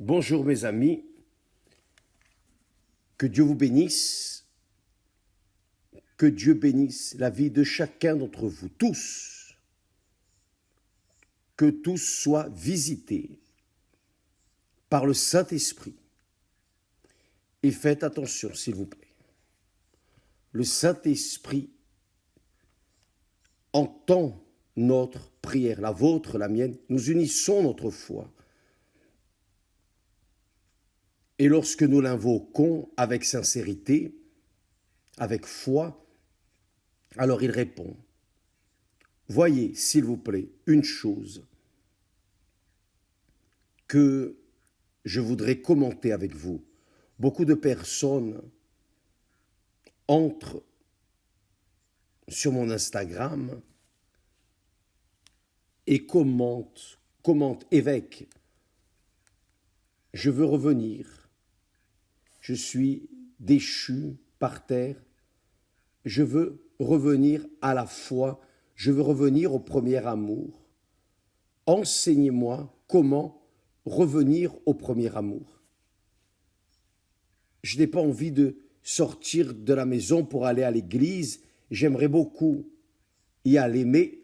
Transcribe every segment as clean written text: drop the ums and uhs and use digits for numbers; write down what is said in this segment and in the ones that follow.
Bonjour mes amis, que Dieu vous bénisse, que Dieu bénisse la vie de chacun d'entre vous, tous, que tous soient visités par le Saint-Esprit. Et faites attention, s'il vous plaît. Le Saint-Esprit entend notre prière, la vôtre, la mienne. Nous unissons notre foi. Et lorsque nous l'invoquons avec sincérité, avec foi, alors il répond. Voyez, s'il vous plaît, une chose que je voudrais commenter avec vous. Beaucoup de personnes entrent sur mon Instagram et commentent, évêque, je veux revenir. Je suis déchu par terre. Je veux revenir à la foi. Je veux revenir au premier amour. Enseignez-moi comment revenir au premier amour. Je n'ai pas envie de sortir de la maison pour aller à l'église. J'aimerais beaucoup y aller, mais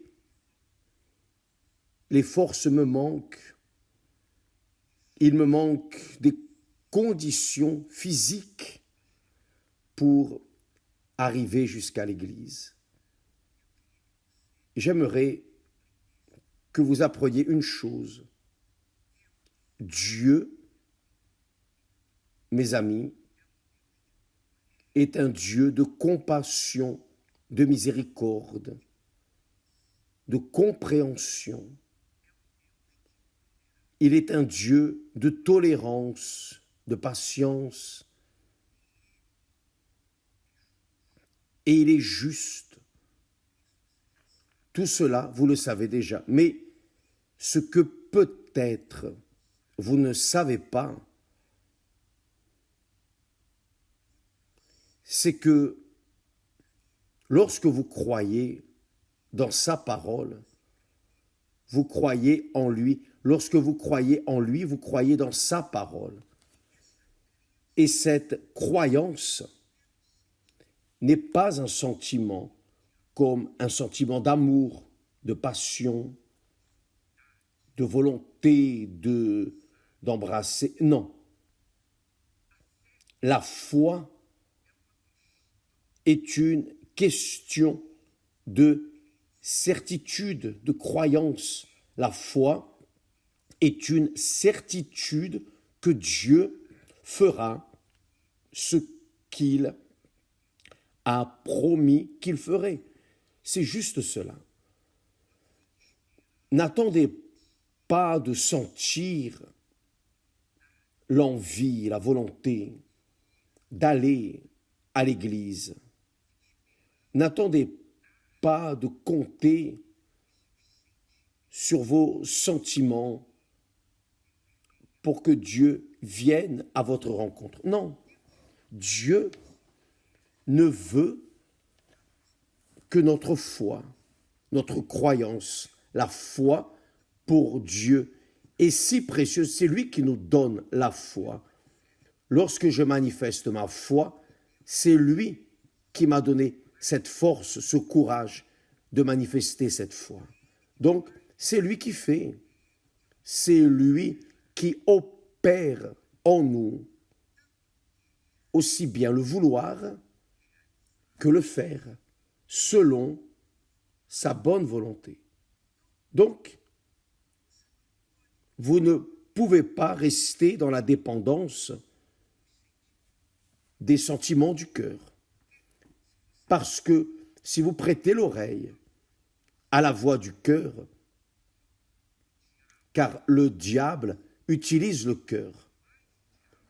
les forces me manquent. Il me manque des conditions physiques pour arriver jusqu'à l'église. J'aimerais que vous appreniez une chose. Dieu, mes amis, est un Dieu de compassion, de miséricorde, de compréhension. Il est un Dieu de tolérance, de patience, et il est juste. Tout cela, vous le savez déjà. Mais ce que peut-être vous ne savez pas, c'est que lorsque vous croyez dans sa parole, vous croyez en lui. Lorsque vous croyez en lui, vous croyez dans sa parole. Et cette croyance n'est pas un sentiment comme un sentiment d'amour, de passion, de volonté d'embrasser. Non. La foi est une question de certitude, de croyance. La foi est une certitude que Dieu fera ce qu'il a promis qu'il ferait. C'est juste cela. N'attendez pas de sentir l'envie, la volonté d'aller à l'église. N'attendez pas de compter sur vos sentiments pour que Dieu vienne à votre rencontre. Non, Dieu ne veut que notre foi, notre croyance, la foi pour Dieu est si précieuse. C'est lui qui nous donne la foi. Lorsque je manifeste ma foi, c'est lui qui m'a donné cette force, ce courage de manifester cette foi. Donc, c'est lui qui fait. C'est lui qui opère en nous aussi bien le vouloir que le faire, selon sa bonne volonté. Donc, vous ne pouvez pas rester dans la dépendance des sentiments du cœur. Parce que si vous prêtez l'oreille à la voix du cœur, car le diable utilise le cœur,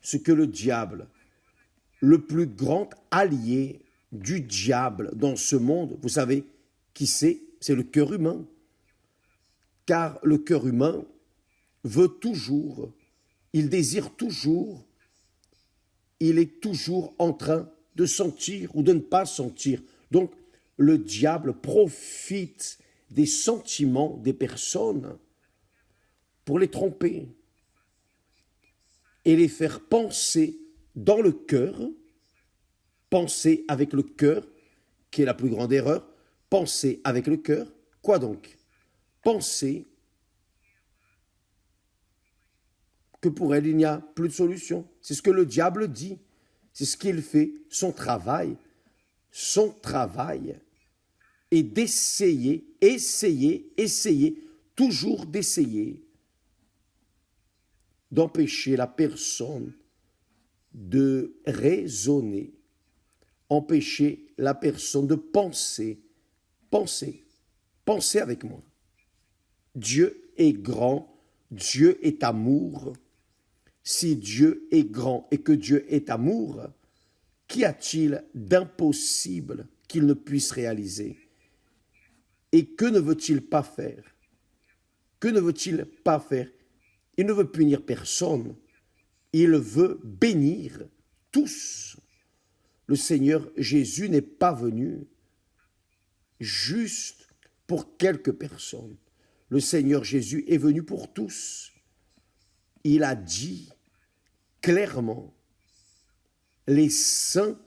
ce que le diable, le plus grand allié du diable dans ce monde, vous savez qui c'est? C'est le cœur humain. Car le cœur humain veut toujours, il désire toujours, il est toujours en train de sentir ou de ne pas sentir. Donc, le diable profite des sentiments des personnes pour les tromper. et les faire penser dans le cœur, penser avec le cœur, qui est la plus grande erreur, penser avec le cœur, quoi donc? Penser que pour elle, il n'y a plus de solution. C'est ce que le diable dit. C'est ce qu'il fait, son travail. Son travail est d'essayer, toujours d'essayer d'empêcher la personne de raisonner, empêcher la personne de penser. Pensez avec moi. Dieu est grand, Dieu est amour. Si Dieu est grand et que Dieu est amour, qu'y a-t-il d'impossible qu'il ne puisse réaliser? Et que ne veut-il pas faire? Que ne veut-il pas faire? Il ne veut punir personne. Il veut bénir tous. Le Seigneur Jésus n'est pas venu juste pour quelques personnes. Le Seigneur Jésus est venu pour tous. Il a dit clairement, les saints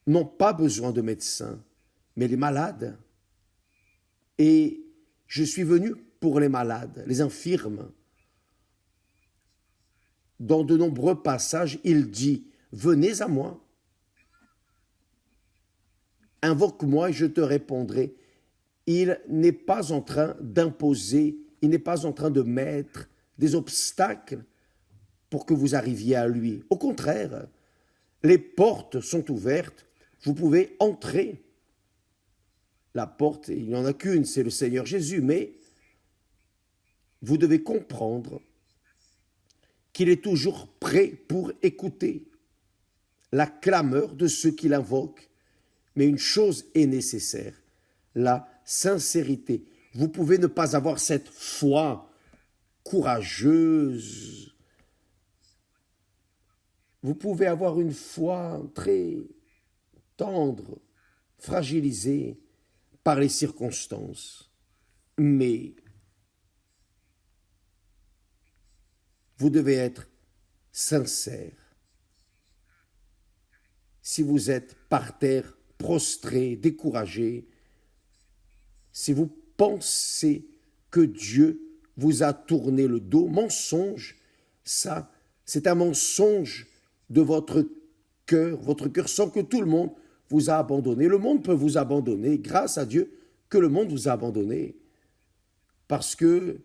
n'ont pas besoin de médecins, mais les malades. Et je suis venu pour les malades, les infirmes. Dans de nombreux passages, il dit, venez à moi, invoque-moi et je te répondrai. Il n'est pas en train d'imposer, il n'est pas en train de mettre des obstacles pour que vous arriviez à lui. Au contraire, les portes sont ouvertes, vous pouvez entrer. La porte, il n'y en a qu'une, c'est le Seigneur Jésus, mais vous devez comprendre qu'il est toujours prêt pour écouter la clameur de ceux qui l'invoquent. Mais une chose est nécessaire, la sincérité. Vous pouvez ne pas avoir cette foi courageuse. Vous pouvez avoir une foi très tendre, fragilisée par les circonstances. Mais vous devez être sincère. Si vous êtes par terre, prostré, découragé, si vous pensez que Dieu vous a tourné le dos, mensonge, ça, c'est un mensonge de votre cœur sent que tout le monde vous a abandonné. Le monde peut vous abandonner, grâce à Dieu que le monde vous a abandonné. Parce que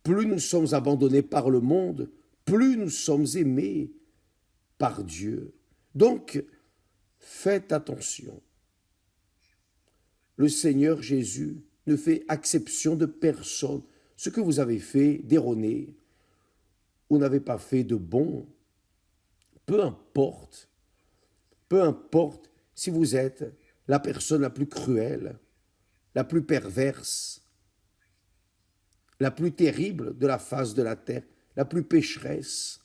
plus nous sommes abandonnés par le monde, plus nous sommes aimés par Dieu. Donc, faites attention. Le Seigneur Jésus ne fait exception de personne. Ce que vous avez fait d'erroné, vous n'avez pas fait de bon, peu importe si vous êtes la personne la plus cruelle, la plus perverse, la plus terrible de la face de la terre, la plus pécheresse.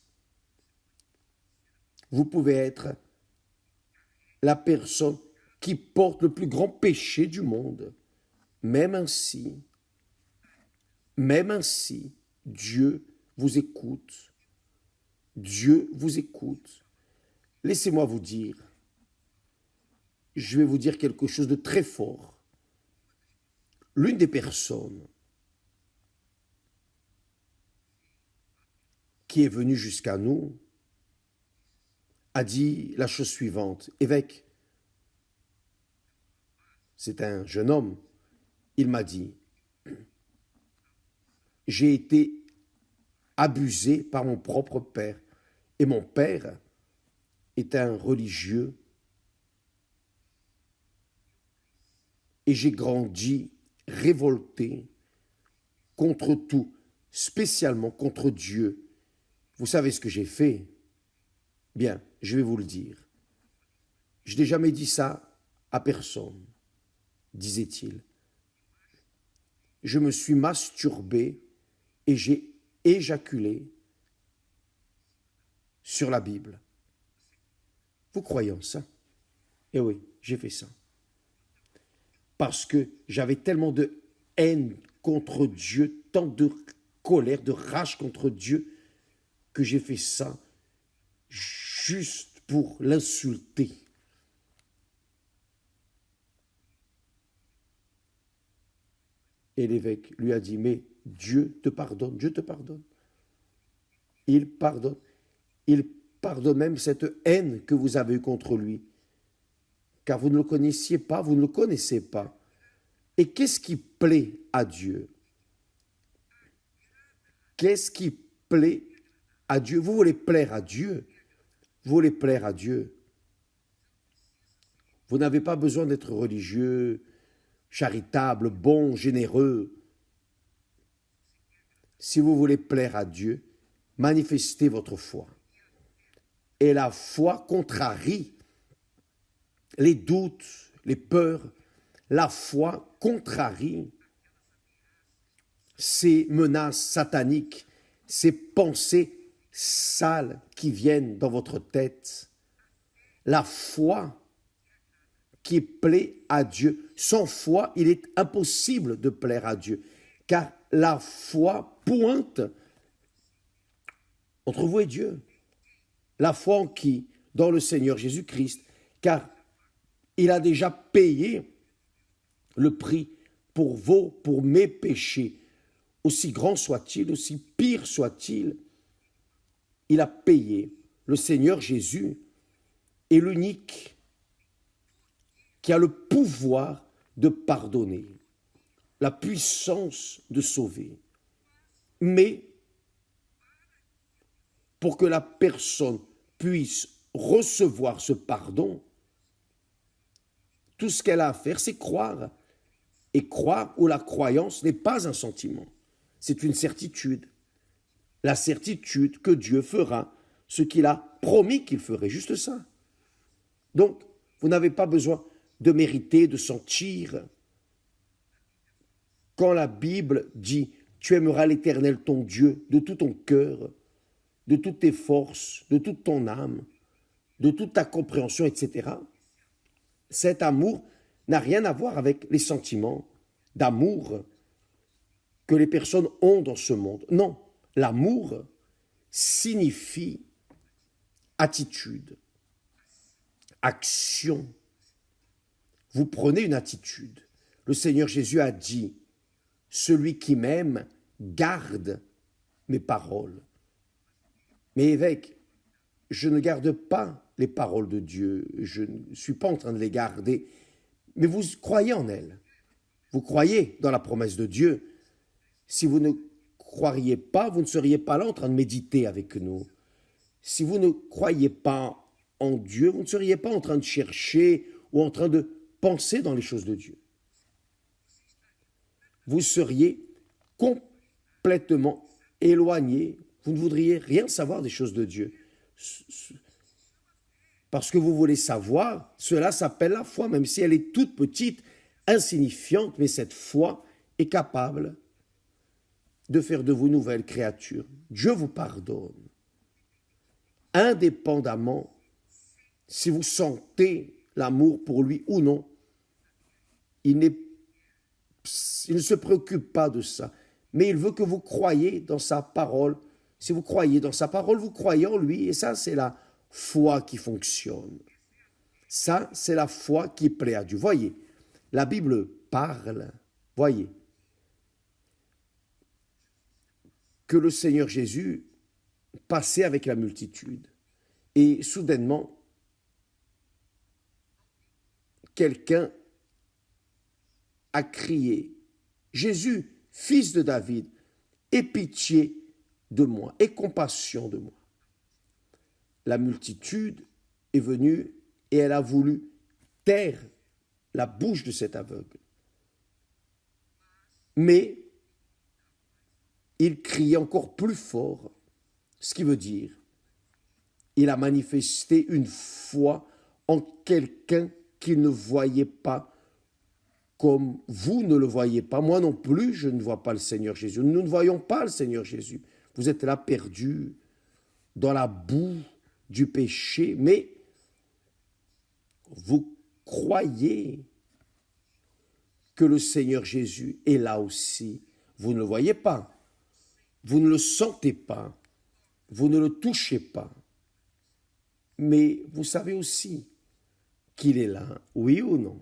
Vous pouvez être la personne qui porte le plus grand péché du monde. Même ainsi, Dieu vous écoute. Dieu vous écoute. Laissez-moi vous dire, je vais vous dire quelque chose de très fort. L'une des personnes qui est venue jusqu'à nous a dit la chose suivante. Évêque, c'est un jeune homme, il m'a dit, j'ai été abusé par mon propre père. Et mon père est un religieux. Et j'ai grandi révolté contre tout, spécialement contre Dieu. Vous savez ce que j'ai fait? Bien, je vais vous le dire. Je n'ai jamais dit ça à personne, disait-il. Je me suis masturbé et j'ai éjaculé sur la Bible. Vous croyez en ça? Eh oui, j'ai fait ça. Parce que j'avais tellement de haine contre Dieu, tant de colère, de rage contre Dieu, que j'ai fait ça juste pour l'insulter. Et l'évêque lui a dit, mais Dieu te pardonne, Dieu te pardonne. Il pardonne. Il pardonne même cette haine que vous avez eue contre lui. Car vous ne le connaissiez pas, vous ne le connaissez pas. Et qu'est-ce qui plaît à Dieu? Qu'est-ce qui plaît à Dieu? Vous voulez plaire à Dieu? Vous voulez plaire à Dieu? Vous n'avez pas besoin d'être religieux, charitable, bon, généreux. Si vous voulez plaire à Dieu, manifestez votre foi. Et la foi contrarie les doutes, les peurs. La foi contrarie ces menaces sataniques, ces pensées sales qui viennent dans votre tête. La foi qui plaît à Dieu. Sans foi, il est impossible de plaire à Dieu, car la foi pointe entre vous et Dieu. La foi en qui? Dans le Seigneur Jésus-Christ, car il a déjà payé le prix pour mes péchés. Aussi grand soit-il, aussi pire soit-il, il a payé. Le Seigneur Jésus est l'unique qui a le pouvoir de pardonner, la puissance de sauver. Mais pour que la personne puisse recevoir ce pardon, tout ce qu'elle a à faire, c'est croire. Et croire ou la croyance n'est pas un sentiment, c'est une certitude. La certitude que Dieu fera ce qu'il a promis qu'il ferait, juste ça. Donc, vous n'avez pas besoin de mériter, de sentir. Quand la Bible dit « Tu aimeras l'Éternel ton Dieu de tout ton cœur, de toutes tes forces, de toute ton âme, de toute ta compréhension, etc. » Cet amour n'a rien à voir avec les sentiments d'amour que les personnes ont dans ce monde. Non, l'amour signifie attitude, action. Vous prenez une attitude. Le Seigneur Jésus a dit, « Celui qui m'aime garde mes paroles. » Mais évêque, je ne garde pas les paroles de Dieu, je ne suis pas en train de les garder, mais vous croyez en elles. Vous croyez dans la promesse de Dieu. Si vous ne croiriez pas, vous ne seriez pas là en train de méditer avec nous. Si vous ne croyez pas en Dieu, vous ne seriez pas en train de chercher ou en train de penser dans les choses de Dieu. Vous seriez complètement éloigné, vous ne voudriez rien savoir des choses de Dieu. Parce que vous voulez savoir, cela s'appelle la foi, même si elle est toute petite, insignifiante, mais cette foi est capable de faire de vous nouvelles créatures. Dieu vous pardonne. Indépendamment si vous sentez l'amour pour lui ou non, il ne se préoccupe pas de ça, mais il veut que vous croyiez dans sa parole. Si vous croyez dans sa parole, vous croyez en lui, et ça, c'est la foi qui fonctionne. Ça, c'est la foi qui plaît à Dieu. Voyez, la Bible parle, voyez, que le Seigneur Jésus passait avec la multitude, et soudainement, quelqu'un a crié, « Jésus, fils de David, aie pitié de moi, aie compassion de moi. » La multitude est venue et elle a voulu taire la bouche de cet aveugle. Mais il criait encore plus fort, ce qui veut dire, il a manifesté une foi en quelqu'un qu'il ne voyait pas comme vous ne le voyez pas. Moi non plus, je ne vois pas le Seigneur Jésus. Nous ne voyons pas le Seigneur Jésus. Vous êtes là perdus dans la boue du péché, mais vous croyez que le Seigneur Jésus est là aussi. Vous ne le voyez pas, vous ne le sentez pas, vous ne le touchez pas. Mais vous savez aussi qu'il est là, oui ou non?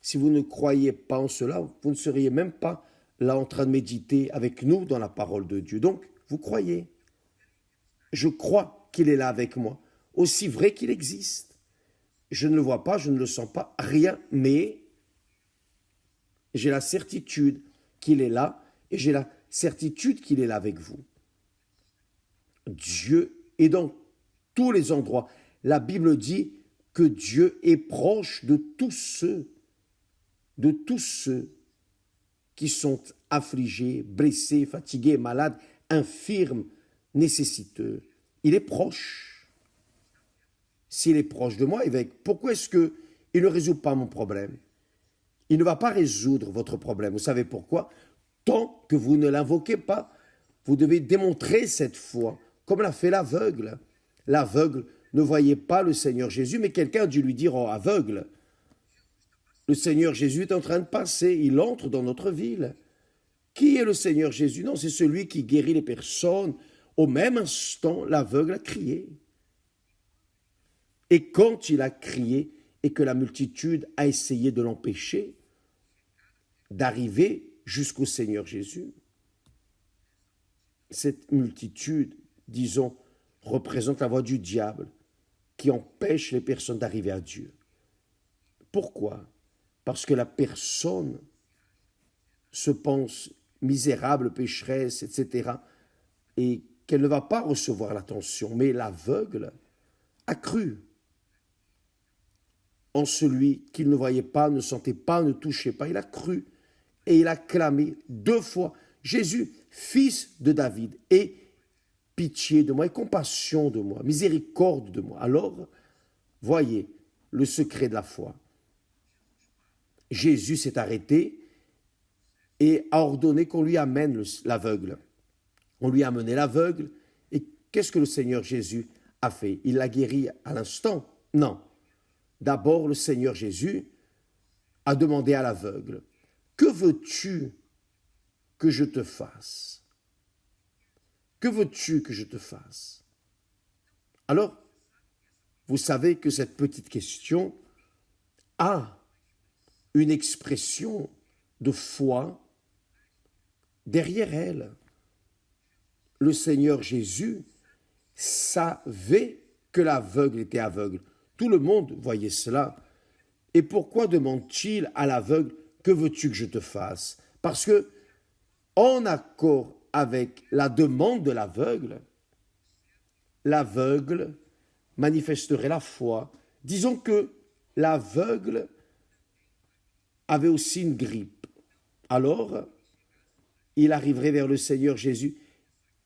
Si vous ne croyez pas en cela, vous ne seriez même pas là en train de méditer avec nous dans la parole de Dieu. Donc, vous croyez. Je crois qu'il est là avec moi, aussi vrai qu'il existe. Je ne le vois pas, je ne le sens pas, rien, mais j'ai la certitude qu'il est là et j'ai la certitude qu'il est là avec vous. Dieu est dans tous les endroits. La Bible dit que Dieu est proche de tous ceux qui sont affligés, blessés, fatigués, malades, infirmes, nécessiteux. Il est proche. S'il est proche de moi, évêque, pourquoi est-ce qu'il ne résout pas mon problème? Il ne va pas résoudre votre problème. Vous savez pourquoi? Tant que vous ne l'invoquez pas, vous devez démontrer cette foi, comme l'a fait l'aveugle. L'aveugle ne voyait pas le Seigneur Jésus, mais quelqu'un a dû lui dire, oh aveugle, le Seigneur Jésus est en train de passer, il entre dans notre ville. Qui est le Seigneur Jésus? Non, c'est celui qui guérit les personnes. Au même instant, l'aveugle a crié. Et quand il a crié et que la multitude a essayé de l'empêcher d'arriver jusqu'au Seigneur Jésus, cette multitude, disons, représente la voix du diable qui empêche les personnes d'arriver à Dieu. Pourquoi? Parce que la personne se pense misérable, pécheresse, etc., et qu'elle ne va pas recevoir l'attention. Mais l'aveugle a cru en celui qu'il ne voyait pas, ne sentait pas, ne touchait pas. Il a cru et il a clamé 2 fois, Jésus, fils de David, aie pitié de moi et compassion de moi, miséricorde de moi. Alors, voyez le secret de la foi. Jésus s'est arrêté et a ordonné qu'on lui amène l'aveugle. On lui a amené l'aveugle et qu'est-ce que le Seigneur Jésus a fait? Il l'a guéri à l'instant? Non. D'abord, le Seigneur Jésus a demandé à l'aveugle, « Que veux-tu que je te fasse? Que veux-tu que je te fasse ?» Alors, vous savez que cette petite question a une expression de foi derrière elle. Le Seigneur Jésus savait que l'aveugle était aveugle. Tout le monde voyait cela. Et pourquoi demande-t-il à l'aveugle, « Que veux-tu que je te fasse ?» Parce que, en accord avec la demande de l'aveugle manifesterait la foi. Disons que l'aveugle avait aussi une grippe. Alors, il arriverait vers le Seigneur Jésus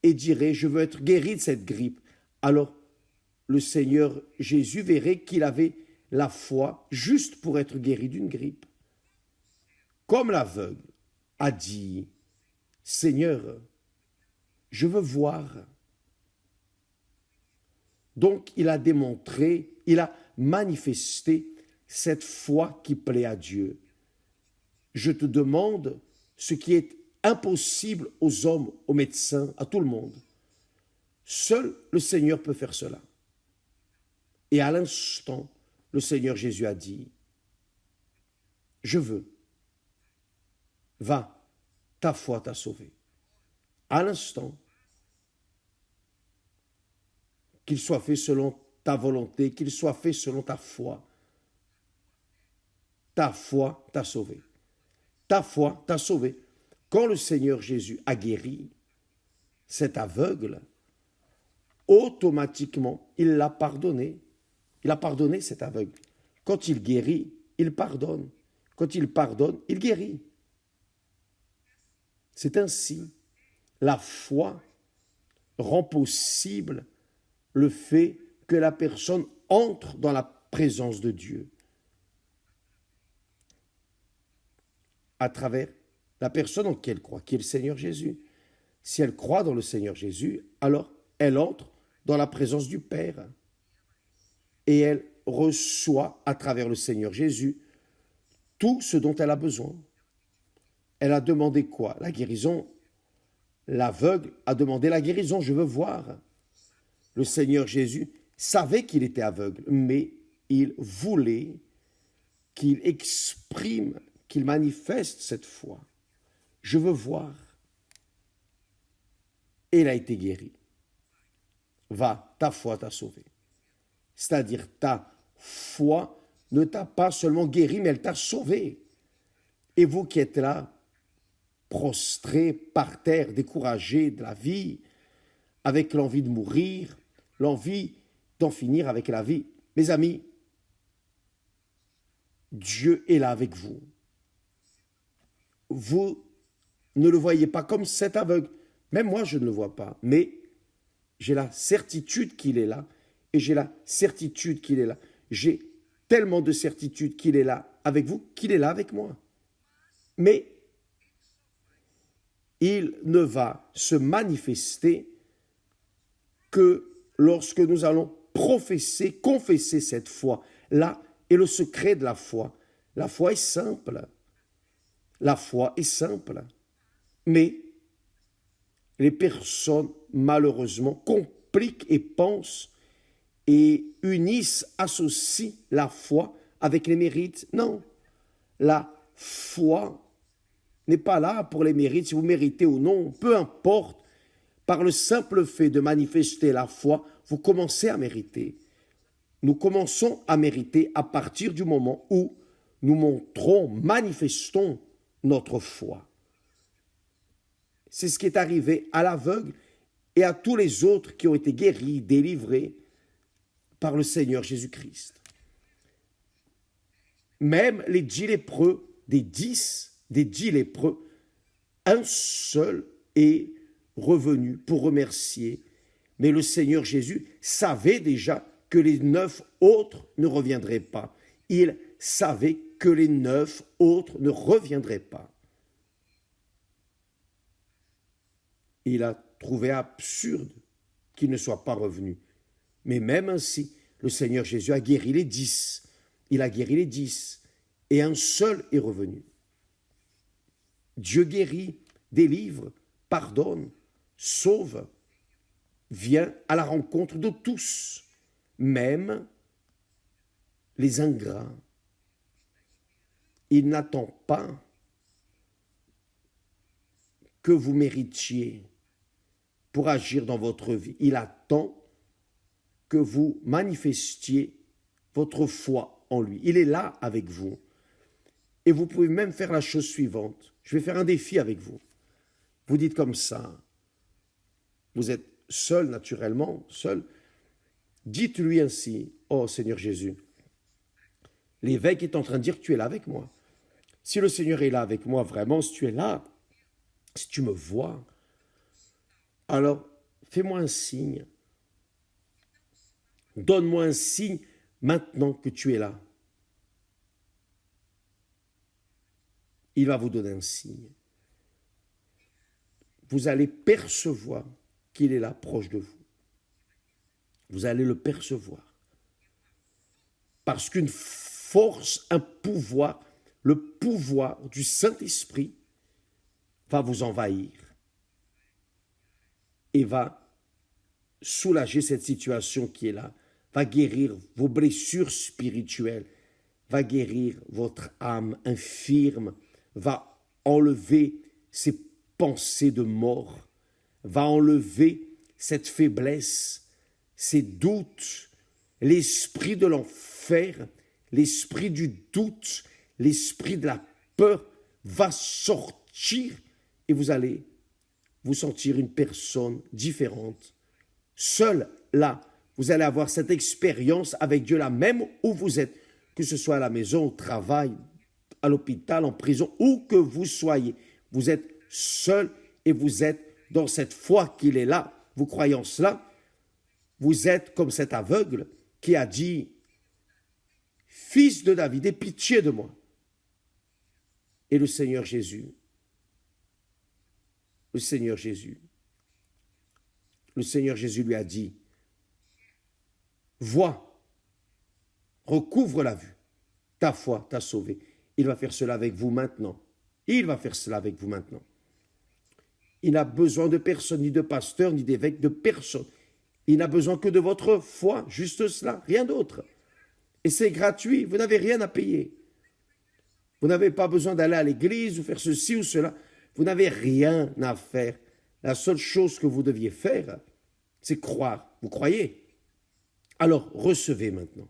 et dirait, « Je veux être guéri de cette grippe. » Alors, le Seigneur Jésus verrait qu'il avait la foi juste pour être guéri d'une grippe. Comme l'aveugle a dit, « Seigneur, je veux voir. » Donc, il a démontré, il a manifesté cette foi qui plaît à Dieu. Je te demande ce qui est impossible aux hommes, aux médecins, à tout le monde. Seul le Seigneur peut faire cela. Et à l'instant, le Seigneur Jésus a dit, « Je veux. Va, ta foi t'a sauvé. » À l'instant, qu'il soit fait selon ta volonté, qu'il soit fait selon ta foi. Ta foi t'a sauvé. Ta foi t'a sauvé. Quand le Seigneur Jésus a guéri cet aveugle, automatiquement, il l'a pardonné. Il a pardonné cet aveugle. Quand il guérit, il pardonne. Quand il pardonne, il guérit. C'est ainsi. La foi rend possible le fait que la personne entre dans la présence de Dieu à travers la personne en qui elle croit, qui est le Seigneur Jésus. Si elle croit dans le Seigneur Jésus, alors elle entre dans la présence du Père et elle reçoit à travers le Seigneur Jésus tout ce dont elle a besoin. Elle a demandé quoi? La guérison. L'aveugle a demandé la guérison, je veux voir. Le Seigneur Jésus savait qu'il était aveugle, mais il voulait qu'il exprime, qu'il manifeste cette foi. Je veux voir. Et il a été guéri. Va, ta foi t'a sauvé. C'est-à-dire, ta foi ne t'a pas seulement guéri, mais elle t'a sauvé. Et vous qui êtes là, prostrés par terre, découragés de la vie, avec l'envie de mourir, l'envie d'en finir avec la vie, mes amis, Dieu est là avec vous. Vous ne le voyez pas comme cet aveugle. Même moi, je ne le vois pas. Mais j'ai la certitude qu'il est là. Et j'ai la certitude qu'il est là. J'ai tellement de certitude qu'il est là avec vous, qu'il est là avec moi. Mais il ne va se manifester que lorsque nous allons professer, confesser cette foi. Là est le secret de la foi. La foi est simple. La foi est simple. Mais les personnes, malheureusement, compliquent et pensent et unissent, associent la foi avec les mérites. Non, la foi n'est pas là pour les mérites, si vous méritez ou non, peu importe. Par le simple fait de manifester la foi, vous commencez à mériter. Nous commençons à mériter à partir du moment où nous montrons, manifestons notre foi. C'est ce qui est arrivé à l'aveugle et à tous les autres qui ont été guéris, délivrés par le Seigneur Jésus-Christ. Même les 10 lépreux, des 10 lépreux, un seul est revenu pour remercier. Mais le Seigneur Jésus savait déjà que les 9 autres ne reviendraient pas. Il savait que les 9 autres ne reviendraient pas. Il a trouvé absurde qu'ils ne soient pas revenus. Mais même ainsi, le Seigneur Jésus a guéri les 10. Il a guéri les 10 et un seul est revenu. Dieu guérit, délivre, pardonne, sauve, vient à la rencontre de tous, même les ingrats. Il n'attend pas que vous méritiez pour agir dans votre vie. Il attend que vous manifestiez votre foi en lui. Il est là avec vous. Et vous pouvez même faire la chose suivante. Je vais faire un défi avec vous. Vous dites comme ça. Vous êtes seul, naturellement, seul. Dites-lui ainsi, oh Seigneur Jésus, l'évêque est en train de dire que tu es là avec moi. Si le Seigneur est là avec moi, vraiment, si tu es là, si tu me vois, alors fais-moi un signe. Donne-moi un signe maintenant que tu es là. Il va vous donner un signe. Vous allez percevoir qu'il est là, proche de vous. Vous allez le percevoir. Parce qu'une force, un pouvoir, le pouvoir du Saint-Esprit va vous envahir et va soulager cette situation qui est là, va guérir vos blessures spirituelles, va guérir votre âme infirme, va enlever ces pensées de mort, va enlever cette faiblesse, ces doutes, l'esprit de l'enfer, l'esprit du doute, l'esprit de la peur va sortir et vous allez vous sentir une personne différente. Seul là, vous allez avoir cette expérience avec Dieu là, même où vous êtes, que ce soit à la maison, au travail, à l'hôpital, en prison, où que vous soyez. Vous êtes seul et vous êtes dans cette foi qu'il est là. Vous croyez en cela. Vous êtes comme cet aveugle qui a dit « Fils de David, aie pitié de moi ». Et le Seigneur Jésus lui a dit « Vois, recouvre la vue, ta foi t'a sauvé ». Il va faire cela avec vous maintenant. Il va faire cela avec vous maintenant. Il n'a besoin de personne, ni de pasteur, ni d'évêque, de personne. Il n'a besoin que de votre foi, juste cela, rien d'autre. Et c'est gratuit, vous n'avez rien à payer. Vous n'avez pas besoin d'aller à l'église ou faire ceci ou cela. Vous n'avez rien à faire. La seule chose que vous deviez faire, c'est croire. Vous croyez? Alors recevez maintenant.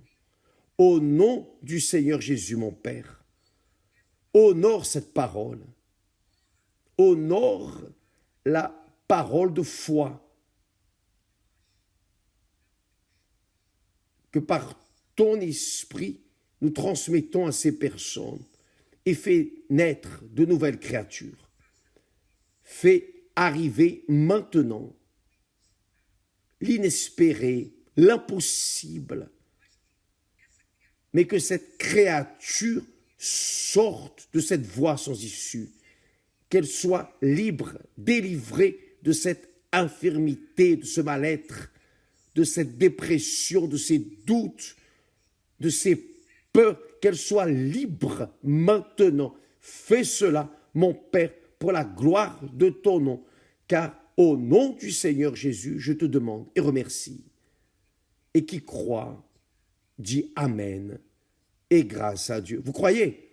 Au nom du Seigneur Jésus, mon Père, honore cette parole. Honore la parole de foi que par ton esprit, nous transmettons à ces personnes et fais naître de nouvelles créatures. Fais arriver maintenant l'inespéré, l'impossible, mais que cette créature sorte de cette voie sans issue, qu'elle soit libre, délivrée de cette infirmité, de ce mal-être, de cette dépression, de ces doutes, de ces peurs, qu'elle soit libre maintenant. Fais cela, mon Père, pour la gloire de ton nom, car au nom du Seigneur Jésus, je te demande et remercie. Et qui croit, dit Amen, et grâce à Dieu. Vous croyez?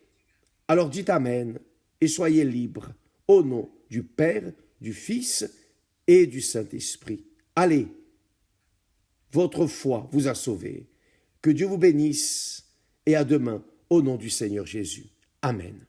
Alors dites Amen, et soyez libres, au nom du Père, du Fils et du Saint-Esprit. Allez, votre foi vous a sauvé. Que Dieu vous bénisse et à demain au nom du Seigneur Jésus. Amen.